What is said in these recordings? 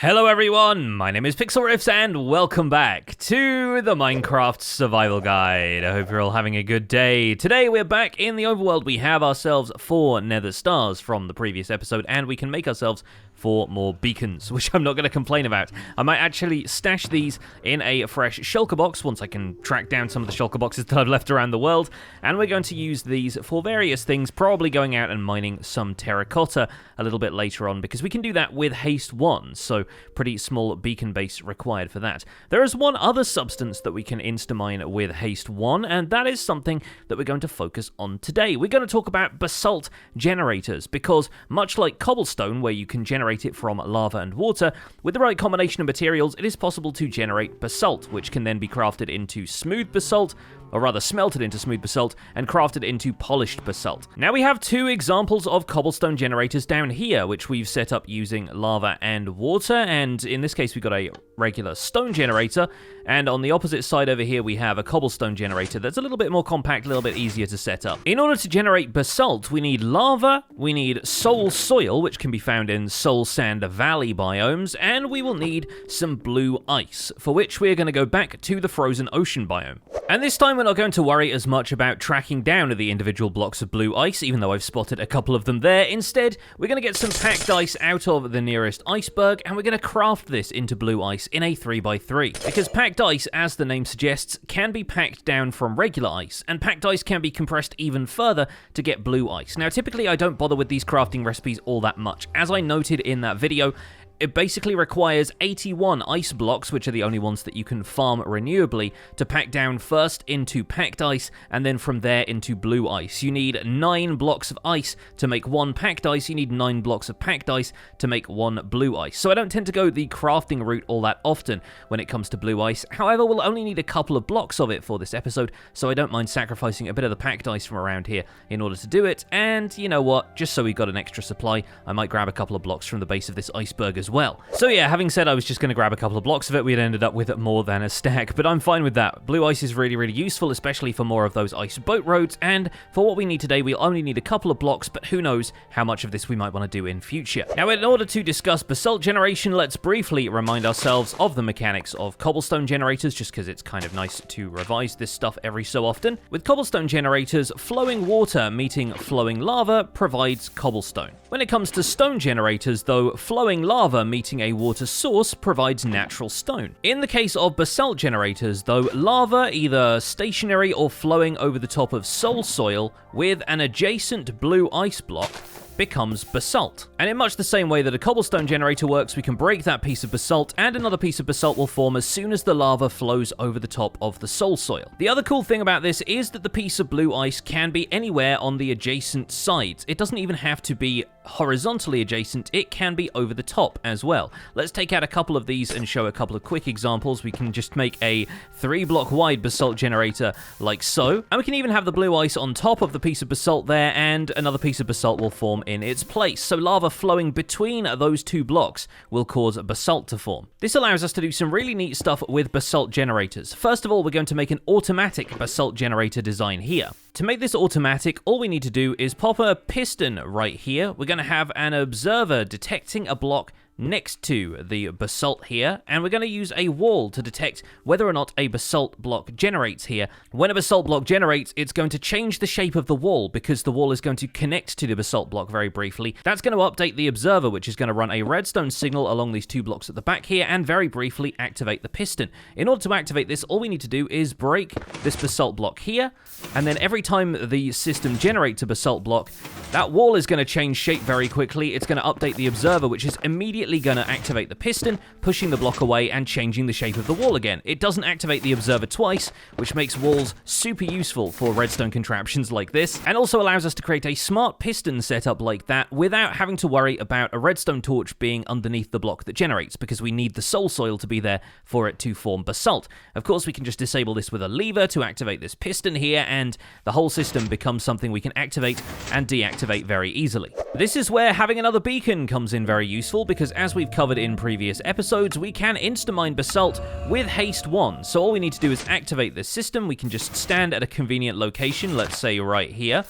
Hello everyone, my name is Pixlriffs and welcome back to the Minecraft Survival Guide. I hope you're all having a good day. Today we're back in the Overworld. We have ourselves 4 Nether stars from the previous episode and we can make ourselves 4 more beacons, which I'm not going to complain about. I might actually stash these in a fresh shulker box once I can track down some of the shulker boxes that I've left around the world, and we're going to use these for various things, probably going out and mining some terracotta a little bit later on, because we can do that with haste 1, so pretty small beacon base required for that. There is one other substance that we can insta-mine with haste 1, and that is something that we're going to focus on today. We're going to talk about Basalt Generators, because much like cobblestone, where you can generate it from lava and water, with the right combination of materials, it is possible to generate basalt, which can then be crafted into smooth basalt, or rather smelted into smooth basalt, and crafted into polished basalt. Now we have 2 examples of cobblestone generators down here, which we've set up using lava and water, and in this case we've got a regular stone generator, and on the opposite side over here we have a cobblestone generator that's a little bit more compact, a little bit easier to set up. In order to generate basalt, we need lava, we need soul soil, which can be found in Soul Sand Valley biomes, and we will need some blue ice, for which we're going to go back to the frozen ocean biome. And this time we're not going to worry as much about tracking down the individual blocks of blue ice, even though I've spotted a couple of them there. Instead, we're going to get some packed ice out of the nearest iceberg, and we're going to craft this into blue ice in a 3x3. Because packed ice, as the name suggests, can be packed down from regular ice, and packed ice can be compressed even further to get blue ice. Now, typically I don't bother with these crafting recipes all that much. As I noted in that video, it basically requires 81 ice blocks, which are the only ones that you can farm renewably, to pack down first into packed ice, and then from there into blue ice. You need 9 blocks of ice to make 1 packed ice, you need 9 blocks of packed ice to make 1 blue ice. So I don't tend to go the crafting route all that often when it comes to blue ice. However, we'll only need a couple of blocks of it for this episode, so I don't mind sacrificing a bit of the packed ice from around here in order to do it. And you know what, just so we've got an extra supply, I might grab a couple of blocks from the base of this iceberg as well. So yeah, having said I was just going to grab a couple of blocks of it, we had ended up with more than a stack, but I'm fine with that. Blue ice is really, really useful, especially for more of those ice boat roads, and for what we need today, we'll only need a couple of blocks, but who knows how much of this we might want to do in future. Now, in order to discuss basalt generation, let's briefly remind ourselves of the mechanics of cobblestone generators, just because it's kind of nice to revise this stuff every so often. With cobblestone generators, flowing water meeting flowing lava provides cobblestone. When it comes to stone generators, though, flowing lava meeting a water source provides natural stone. In the case of basalt generators, though, lava, either stationary or flowing over the top of soul soil with an adjacent blue ice block, becomes basalt. And in much the same way that a cobblestone generator works, we can break that piece of basalt and another piece of basalt will form as soon as the lava flows over the top of the soul soil. The other cool thing about this is that the piece of blue ice can be anywhere on the adjacent sides. It doesn't even have to be horizontally adjacent, it can be over the top as well. Let's take out a couple of these and show a couple of quick examples. We can just make a 3-block wide basalt generator like so, and we can even have the blue ice on top of the piece of basalt there, and another piece of basalt will form in its place. So lava flowing between those 2 blocks will cause basalt to form. This allows us to do some really neat stuff with basalt generators. First of all, we're going to make an automatic basalt generator design here. To make this automatic, all we need to do is pop a piston right here. We're going to have an observer detecting a block next to the basalt here, and we're going to use a wall to detect whether or not a basalt block generates here. When a basalt block generates, it's going to change the shape of the wall because the wall is going to connect to the basalt block very briefly. That's going to update the observer, which is going to run a redstone signal along these 2 blocks at the back here and very briefly activate the piston. In order to activate this, all we need to do is break this basalt block here, and then every time the system generates a basalt block, that wall is going to change shape very quickly. It's going to update the observer, which is immediately going to activate the piston, pushing the block away and changing the shape of the wall again. It doesn't activate the observer twice, which makes walls super useful for redstone contraptions like this, and also allows us to create a smart piston setup like that without having to worry about a redstone torch being underneath the block that generates, because we need the soul soil to be there for it to form basalt. Of course, we can just disable this with a lever to activate this piston here, and the whole system becomes something we can activate and deactivate very easily. This is where having another beacon comes in very useful, because as we've covered in previous episodes, we can insta-mine basalt with haste 1. So all we need to do is activate this system. We can just stand at a convenient location, let's say right here.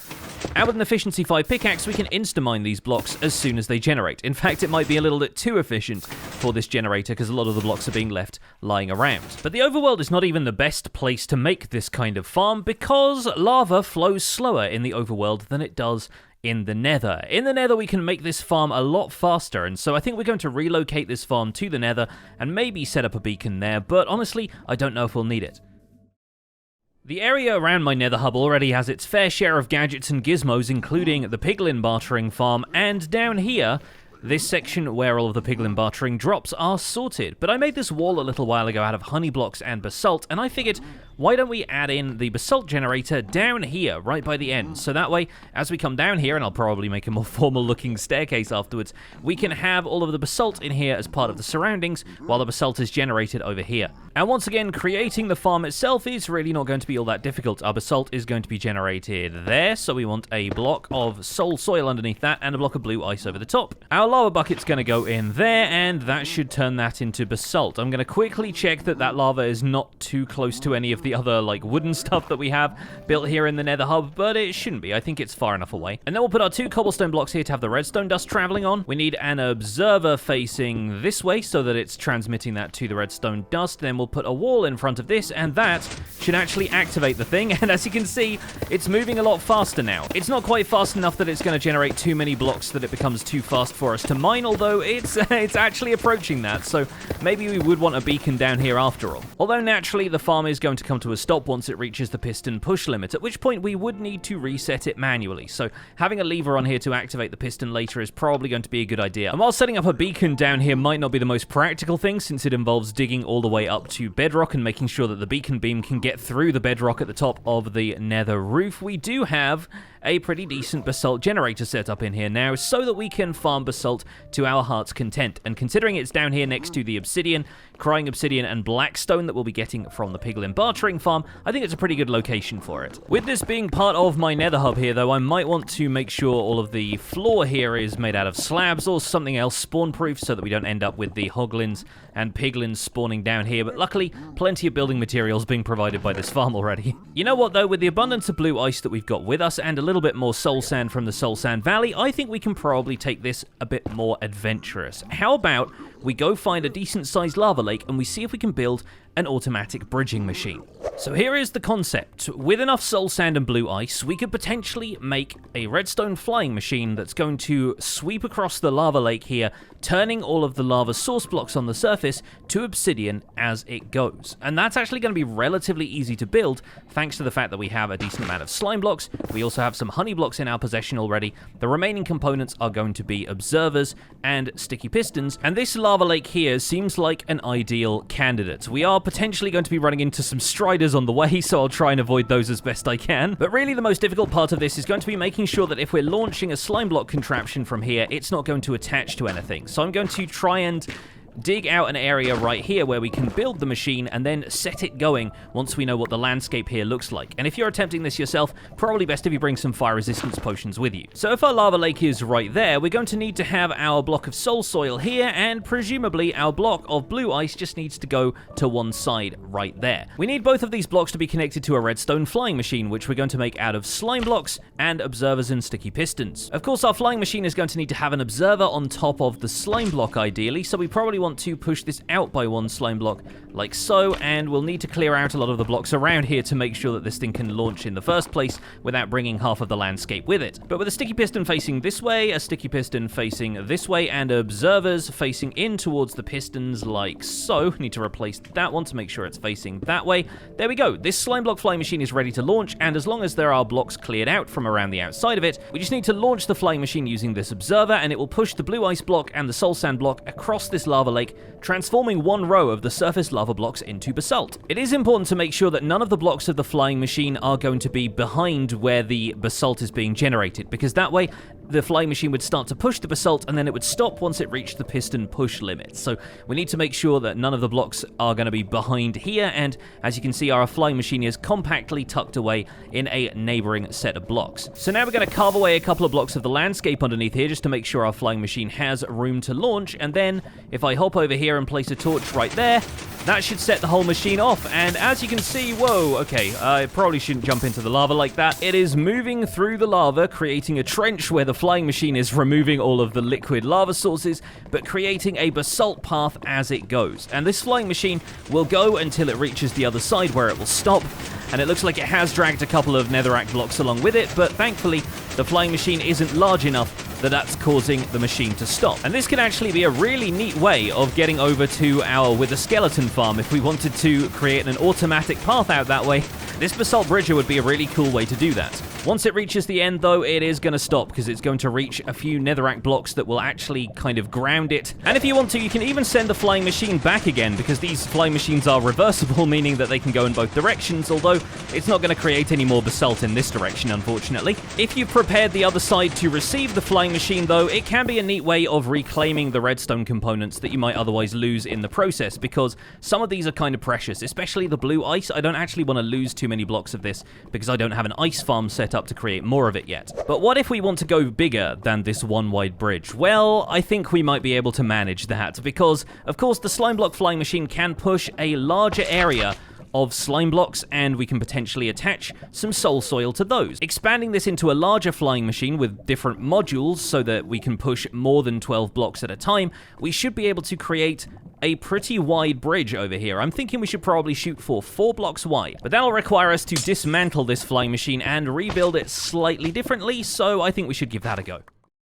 And with an efficiency 5 pickaxe, we can insta-mine these blocks as soon as they generate. In fact, it might be a little bit too efficient for this generator because a lot of the blocks are being left lying around. But the overworld is not even the best place to make this kind of farm because lava flows slower in the overworld than it does in the Nether. In the Nether, we can make this farm a lot faster, and so I think we're going to relocate this farm to the Nether and maybe set up a beacon there, but honestly, I don't know if we'll need it. The area around my Nether hub already has its fair share of gadgets and gizmos, including the piglin bartering farm, and down here, this section where all of the piglin bartering drops are sorted. But I made this wall a little while ago out of honey blocks and basalt, and I figured, why don't we add in the basalt generator down here, right by the end? So that way, as we come down here, and I'll probably make a more formal looking staircase afterwards, we can have all of the basalt in here as part of the surroundings, while the basalt is generated over here. And once again, creating the farm itself is really not going to be all that difficult. Our basalt is going to be generated there, so we want a block of soul soil underneath that, and a block of blue ice over the top. Our lava bucket's going to go in there, and that should turn that into basalt. I'm going to quickly check that that lava is not too close to any of the other like wooden stuff that we have built here in the Nether hub, but it shouldn't be. I think it's far enough away. And then we'll put our 2 cobblestone blocks here to have the redstone dust traveling on. We need an observer facing this way so that it's transmitting that to the redstone dust. Then we'll put a wall in front of this, and that should actually activate the thing. And as you can see, it's moving a lot faster now. It's not quite fast enough that it's going to generate too many blocks that it becomes too fast for us to mine, although it's actually approaching that, so maybe we would want a beacon down here after all. Although naturally the farm is going to come to a stop once it reaches the piston push limit, at which point we would need to reset it manually, so having a lever on here to activate the piston later is probably going to be a good idea. And while setting up a beacon down here might not be the most practical thing, since it involves digging all the way up to bedrock and making sure that the beacon beam can get through the bedrock at the top of the Nether roof, we do have a pretty decent basalt generator set up in here now so that we can farm basalt to our heart's content. And considering it's down here next to the obsidian, crying obsidian and blackstone that we'll be getting from the piglin bartering farm, I think it's a pretty good location for it. With this being part of my Nether hub here though, I might want to make sure all of the floor here is made out of slabs or something else spawn proof so that we don't end up with the hoglins and piglins spawning down here, but luckily plenty of building materials being provided by this farm already. You know what though, with the abundance of blue ice that we've got with us and a little bit more soul sand from the Soul Sand Valley, I think we can probably take this a bit more adventurous. How about we go find a decent sized lava lake and we see if we can build an automatic bridging machine. So here is the concept. With enough soul sand and blue ice, we could potentially make a redstone flying machine that's going to sweep across the lava lake here, turning all of the lava source blocks on the surface to obsidian as it goes. And that's actually going to be relatively easy to build, thanks to the fact that we have a decent amount of slime blocks. We also have some honey blocks in our possession already. The remaining components are going to be observers and sticky pistons, and this lava lake here seems like an ideal candidate. We are potentially going to be running into some striders on the way, so I'll try and avoid those as best I can. But really the most difficult part of this is going to be making sure that if we're launching a slime block contraption from here, it's not going to attach to anything. So I'm going to try and dig out an area right here where we can build the machine and then set it going once we know what the landscape here looks like. And if you're attempting this yourself, probably best if you bring some fire resistance potions with you. So if our lava lake is right there, we're going to need to have our block of soul soil here, and presumably our block of blue ice just needs to go to one side right there. We need both of these blocks to be connected to a redstone flying machine, which we're going to make out of slime blocks and observers and sticky pistons. Of course, our flying machine is going to need to have an observer on top of the slime block ideally, so we probably want to push this out by one slime block like so, and we'll need to clear out a lot of the blocks around here to make sure that this thing can launch in the first place without bringing half of the landscape with it. But with a sticky piston facing this way, a sticky piston facing this way, and observers facing in towards the pistons like so, need to replace that one to make sure it's facing that way. There we go. This slime block flying machine is ready to launch, and as long as there are blocks cleared out from around the outside of it, we just need to launch the flying machine using this observer, and it will push the blue ice block and the soul sand block across this lava lake, transforming one row of the surface lava blocks into basalt. It is important to make sure that none of the blocks of the flying machine are going to be behind where the basalt is being generated, because that way the flying machine would start to push the basalt and then it would stop once it reached the piston push limit. So we need to make sure that none of the blocks are going to be behind here, and as you can see, our flying machine is compactly tucked away in a neighboring set of blocks. So now we're going to carve away a couple of blocks of the landscape underneath here just to make sure our flying machine has room to launch, and then if I hop over here and place a torch right there, that should set the whole machine off. And as you can see, whoa, okay, I probably shouldn't jump into the lava like that. It is moving through the lava, creating a trench where the flying machine is removing all of the liquid lava sources, but creating a basalt path as it goes. And this flying machine will go until it reaches the other side where it will stop. And it looks like it has dragged a couple of netherrack blocks along with it, but thankfully the flying machine isn't large enough that that's causing the machine to stop. And this could actually be a really neat way of getting over to our wither skeleton farm if we wanted to create an automatic path out that way. This basalt bridge would be a really cool way to do that. Once it reaches the end, though, it is going to stop because it's going to reach a few netherrack blocks that will actually kind of ground it. And if you want to, you can even send the flying machine back again, because these flying machines are reversible, meaning that they can go in both directions, although it's not going to create any more basalt in this direction, unfortunately. If you've prepared the other side to receive the flying machine, though, it can be a neat way of reclaiming the redstone components that you might otherwise lose in the process, because some of these are kind of precious, especially the blue ice. I don't actually want to lose too many blocks of this because I don't have an ice farm set up to create more of it yet. But what if we want to go bigger than this one wide bridge? Well, I think we might be able to manage that, because of course the slime block flying machine can push a larger area of slime blocks, and we can potentially attach some soul soil to those. Expanding this into a larger flying machine with different modules so that we can push more than 12 blocks at a time, we should be able to create a pretty wide bridge over here. I'm thinking we should probably shoot for 4 blocks wide, but that'll require us to dismantle this flying machine and rebuild it slightly differently, so I think we should give that a go.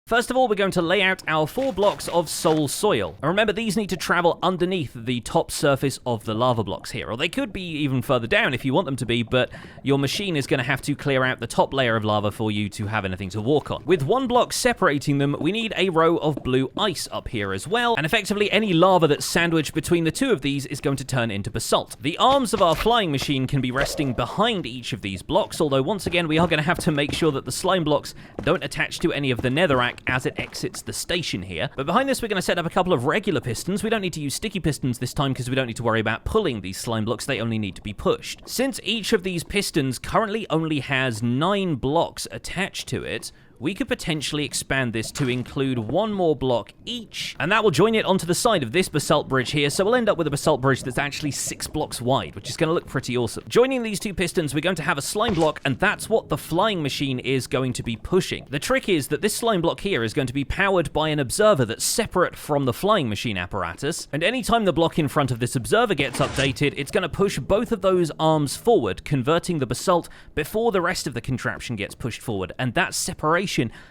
First of all, we're going to lay out our 4 blocks of soul soil. And remember, these need to travel underneath the top surface of the lava blocks here, or they could be even further down if you want them to be, but your machine is going to have to clear out the top layer of lava for you to have anything to walk on. With 1 block separating them, we need a row of blue ice up here as well, and effectively any lava that's sandwiched between the 2 of these is going to turn into basalt. The arms of our flying machine can be resting behind each of these blocks, although once again we are going to have to make sure that the slime blocks don't attach to any of the netherrack as it exits the station here. But behind this, we're going to set up a couple of regular pistons. We don't need to use sticky pistons this time because we don't need to worry about pulling these slime blocks. They only need to be pushed. Since each of these pistons currently only has 9 blocks attached to it, we could potentially expand this to include 1 more block each, and that will join it onto the side of this basalt bridge here, so we'll end up with a basalt bridge that's actually 6 blocks wide, which is going to look pretty awesome. Joining these 2 pistons, we're going to have a slime block, and that's what the flying machine is going to be pushing. The trick is that this slime block here is going to be powered by an observer that's separate from the flying machine apparatus, and anytime the block in front of this observer gets updated, it's going to push both of those arms forward, converting the basalt before the rest of the contraption gets pushed forward, and that separation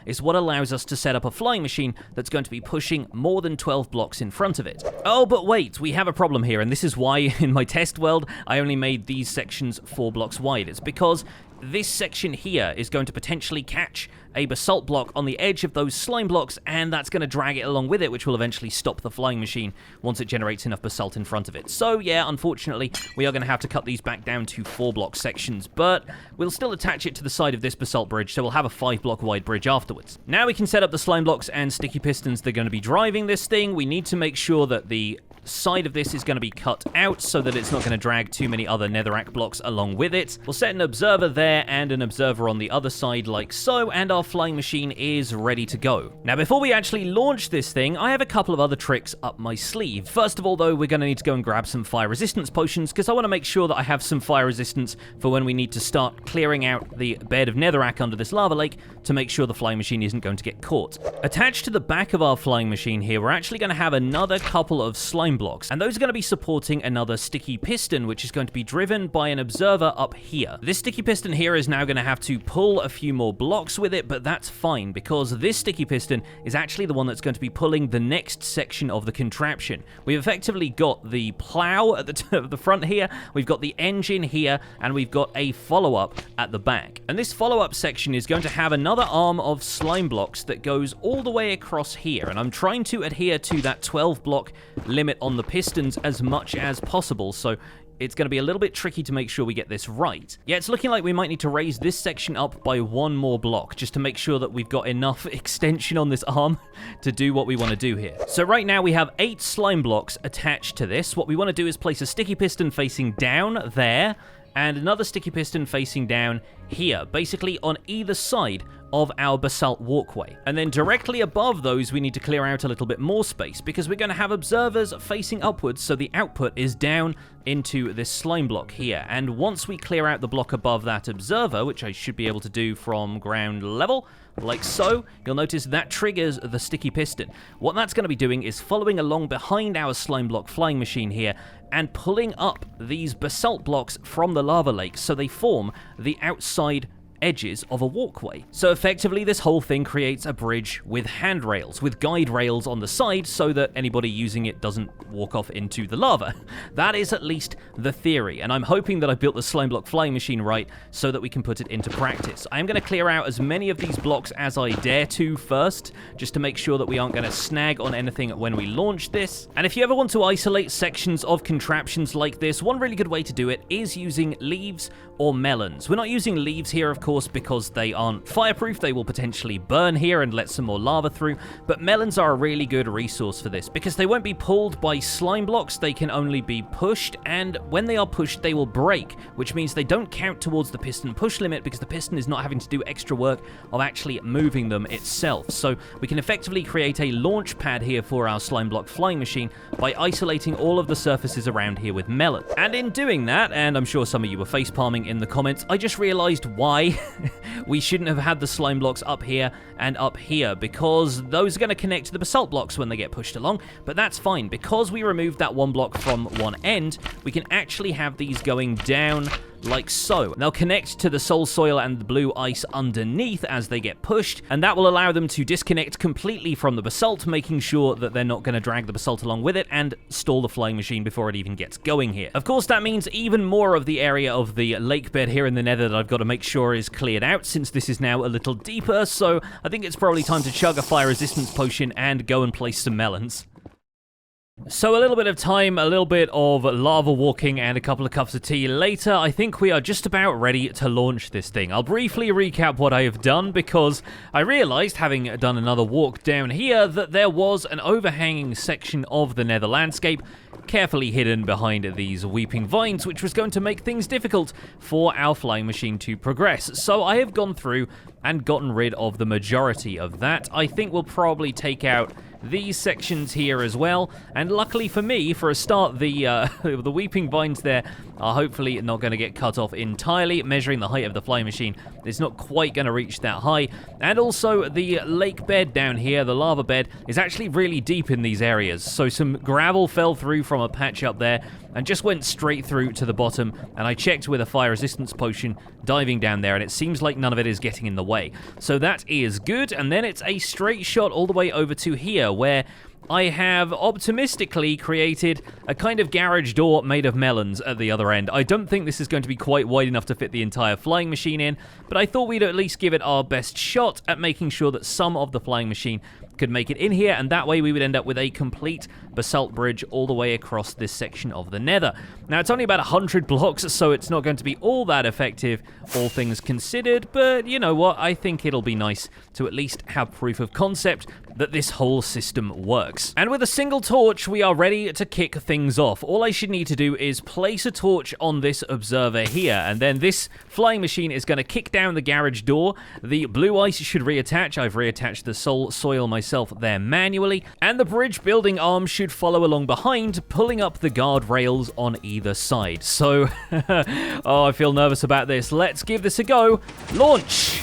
is what allows us to set up a flying machine that's going to be pushing more than 12 blocks in front of it. Oh, but wait, we have a problem here, and this is why in my test world I only made these sections 4 blocks wide. It's because this section here is going to potentially catch a basalt block on the edge of those slime blocks, and that's going to drag it along with it, which will eventually stop the flying machine once it generates enough basalt in front of it. So yeah, unfortunately, we are going to have to cut these back down to 4 block sections, but we'll still attach it to the side of this basalt bridge, so we'll have a 5 block wide bridge afterwards. Now we can set up the slime blocks and sticky pistons that are going to be driving this thing. We need to make sure that the side of this is going to be cut out so that it's not going to drag too many other netherrack blocks along with it. We'll set an observer there and an observer on the other side like so, and our flying machine is ready to go. Now, before we actually launch this thing, I have a couple of other tricks up my sleeve. First of all, though, we're going to need to go and grab some fire resistance potions, because I want to make sure that I have some fire resistance for when we need to start clearing out the bed of netherrack under this lava lake to make sure the flying machine isn't going to get caught. Attached to the back of our flying machine here, we're actually going to have another couple of slime slime blocks, and those are going to be supporting another sticky piston, which is going to be driven by an observer up here. This sticky piston here is now going to have to pull a few more blocks with it, but that's fine, because this sticky piston is actually the one that's going to be pulling the next section of the contraption. We've effectively got the plow at the front here, we've got the engine here, and we've got a follow-up at the back. And this follow-up section is going to have another arm of slime blocks that goes all the way across here, and I'm trying to adhere to that 12 block limit on the pistons as much as possible, so it's going to be a little bit tricky to make sure we get this right. Yeah, it's looking like we might need to raise this section up by one more block just to make sure that we've got enough extension on this arm to do what we want to do here. So right now we have 8 slime blocks attached to this. What we want to do is place a sticky piston facing down there and another sticky piston facing down here, basically on either side of our basalt walkway. And then directly above those, we need to clear out a little bit more space because we're going to have observers facing upwards, so the output is down into this slime block here. And once we clear out the block above that observer, which I should be able to do from ground level, like so, you'll notice that triggers the sticky piston. What that's going to be doing is following along behind our slime block flying machine here and pulling up these basalt blocks from the lava lake so they form the outside edges of a walkway. So effectively this whole thing creates a bridge with handrails, with guide rails on the side so that anybody using it doesn't walk off into the lava. That is at least the theory, and I'm hoping that I built the slime block flying machine right so that we can put it into practice. I am going to clear out as many of these blocks as I dare to first, just to make sure that we aren't going to snag on anything when we launch this. And if you ever want to isolate sections of contraptions like this, one really good way to do it is using leaves or melons. We're not using leaves here, of course, because they aren't fireproof. They will potentially burn here and let some more lava through, but melons are a really good resource for this because they won't be pulled by slime blocks. They can only be pushed, and when they are pushed they will break, which means they don't count towards the piston push limit because the piston is not having to do extra work of actually moving them itself. So we can effectively create a launch pad here for our slime block flying machine by isolating all of the surfaces around here with melon. And in doing that, and I'm sure some of you were facepalming in the comments, I just realized why we shouldn't have had the slime blocks up here and up here, because those are going to connect to the basalt blocks when they get pushed along, but that's fine. Because we removed that one block from one end, we can actually have these going down like so. They'll connect to the soul soil and the blue ice underneath as they get pushed, and that will allow them to disconnect completely from the basalt, making sure that they're not going to drag the basalt along with it and stall the flying machine before it even gets going here. Of course, that means even more of the area of the lake bed here in the nether that I've got to make sure is cleared out, since this is now a little deeper, so I think it's probably time to chug a fire resistance potion and go and place some melons. So a little bit of time, a little bit of lava walking, and a couple of cups of tea later, I think we are just about ready to launch this thing. I'll briefly recap what I have done, because I realized, having done another walk down here, that there was an overhanging section of the nether landscape carefully hidden behind these weeping vines, which was going to make things difficult for our flying machine to progress. So I have gone through and gotten rid of the majority of that. I think we'll probably take out these sections here as well, and luckily for me, for a start, the weeping vines there are hopefully not going to get cut off entirely. Measuring the height of the flying machine, it's not quite going to reach that high, and also the lake bed down here, the lava bed, is actually really deep in these areas, so some gravel fell through from a patch up there and just went straight through to the bottom, and I checked with a fire resistance potion diving down there, and it seems like none of it is getting in the way, so that is good. And then it's a straight shot all the way over to here, where I have optimistically created a kind of garage door made of melons at the other end. I don't think this is going to be quite wide enough to fit the entire flying machine in, but I thought we'd at least give it our best shot at making sure that some of the flying machine could make it in here, and that way we would end up with a complete basalt bridge all the way across this section of the nether. Now, it's only about 100 blocks, so it's not going to be all that effective, all things considered, but you know what, I think it'll be nice to at least have proof of concept that this whole system works. And with a single torch, we are ready to kick things off. All I should need to do is place a torch on this observer here, and then this flying machine is going to kick down the garage door. The blue ice should reattach. I've reattached the soil myself there manually, and the bridge building arm should follow along behind, pulling up the guardrails on either side. So, oh, I feel nervous about this. Let's give this a go. Launch!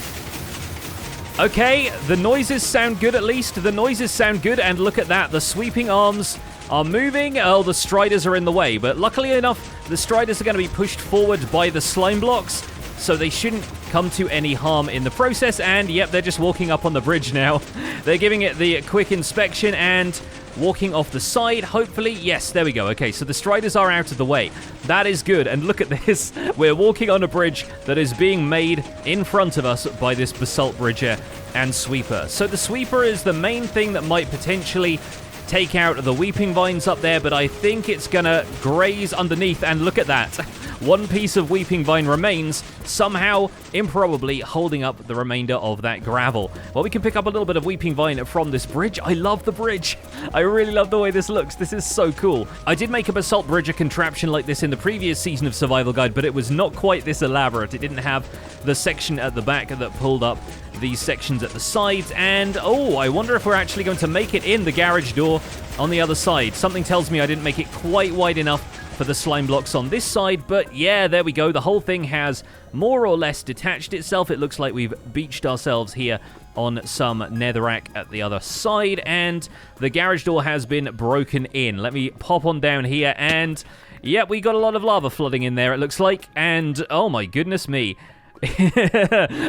Okay, the noises sound good at least. The noises sound good, and look at that. The sweeping arms are moving. Oh, the striders are in the way, but luckily enough, the striders are going to be pushed forward by the slime blocks, so they shouldn't come to any harm in the process. And yep, they're just walking up on the bridge now. They're giving it the quick inspection and walking off the side, hopefully. Yes, there we go. Okay, so the striders are out of the way. That is good. And look at this. We're walking on a bridge that is being made in front of us by this Basalt Bridger and Sweeper. So the Sweeper is the main thing that might potentially take out the weeping vines up there, but I think it's gonna graze underneath. And look at that. One piece of weeping vine remains, somehow, improbably, holding up the remainder of that gravel. Well, we can pick up a little bit of weeping vine from this bridge. I love the bridge. I really love the way this looks. This is so cool. I did make a Basalt Bridger contraption like this in the previous season of Survival Guide, but it was not quite this elaborate. It didn't have the section at the back that pulled up these sections at the sides. And, oh, I wonder if we're actually going to make it in the garage door on the other side. Something tells me I didn't make it quite wide enough for the slime blocks on this side, but yeah, there we go. The whole thing has more or less detached itself. It looks like we've beached ourselves here on some netherrack at the other side, and the garage door has been broken in. Let me pop on down here, and yeah, we got a lot of lava flooding in there, it looks like, and oh my goodness me.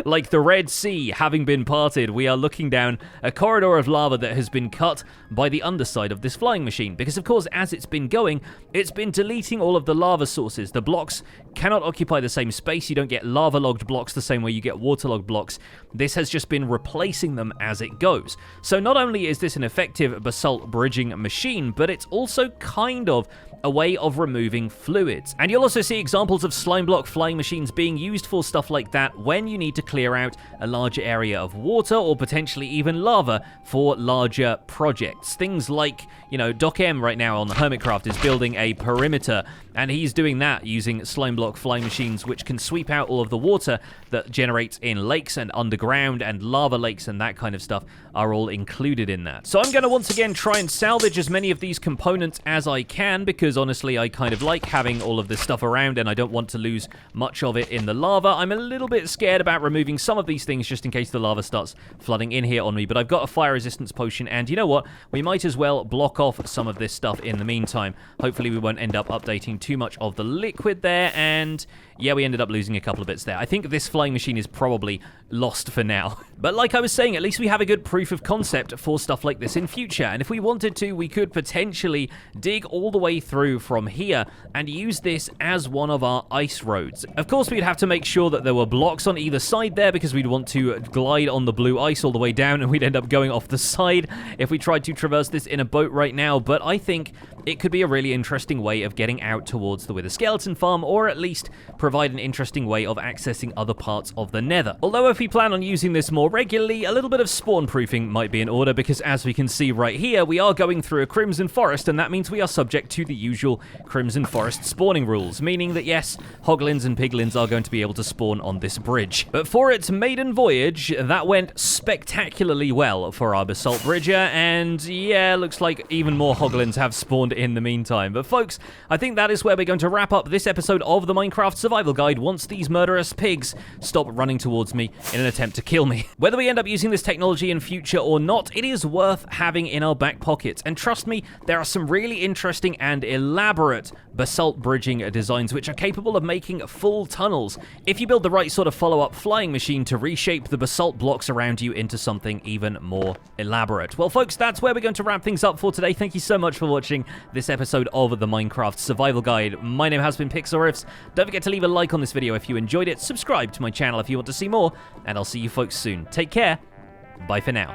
Like the Red Sea having been parted, we are looking down a corridor of lava that has been cut by the underside of this flying machine. Because, of course, as it's been going, it's been deleting all of the lava sources. The blocks cannot occupy the same space. You don't get lava-logged blocks the same way you get waterlogged blocks. This has just been replacing them as it goes. So not only is this an effective basalt bridging machine, but it's also kind of a way of removing fluids. And you'll also see examples of slime block flying machines being used for stuff like that when you need to clear out a larger area of water or potentially even lava for larger projects. Things like, you know, Doc M right now on the Hermitcraft is building a perimeter, and he's doing that using slime block flying machines, which can sweep out all of the water that generates in lakes and underground, and lava lakes and that kind of stuff are all included in that. So I'm going to once again try and salvage as many of these components as I can, because honestly I kind of like having all of this stuff around and I don't want to lose much of it in the lava. I'm a little bit scared about removing some of these things just in case the lava starts flooding in here on me, but I've got a fire resistance potion, and you know what? We might as well block off some of this stuff in the meantime. Hopefully we won't end up updating too much of the liquid there, and yeah, we ended up losing a couple of bits there. I think this flying machine is probably lost for now. But like I was saying, at least we have a good proof of concept for stuff like this in future, and if we wanted to, we could potentially dig all the way through from here and use this as one of our ice roads. Of course, we'd have to make sure that there were blocks on either side there, because we'd want to glide on the blue ice all the way down, and we'd end up going off the side if we tried to traverse this in a boat right now. But I think it could be a really interesting way of getting out towards the Wither Skeleton farm, or at least provide an interesting way of accessing other parts of the Nether. Although if we plan on using this more regularly, a little bit of spawn proofing might be in order, because as we can see right here, we are going through a Crimson Forest, and that means we are subject to the usual Crimson Forest spawning rules, meaning that yes, hoglins and piglins are going to be able to spawn on this bridge. But for its maiden voyage, that went spectacularly well for our Basalt Bridger, and yeah, looks like even more hoglins have spawned in the meantime. But folks, I think that is where we're going to wrap up this episode of the Minecraft Survival Guide once these murderous pigs stop running towards me in an attempt to kill me. Whether we end up using this technology in future or not, it is worth having in our back pocket. And trust me, there are some really interesting and elaborate basalt bridging designs which are capable of making full tunnels if you build the right sort of follow-up flying machine to reshape the basalt blocks around you into something even more elaborate. Well, folks, that's where we're going to wrap things up for today. Thank you so much for watching this episode of the Minecraft Survival Guide. My name has been Pixlriffs. Don't forget to leave a like on this video if you enjoyed it, subscribe to my channel if you want to see more, and I'll see you folks soon. Take care. Bye for now.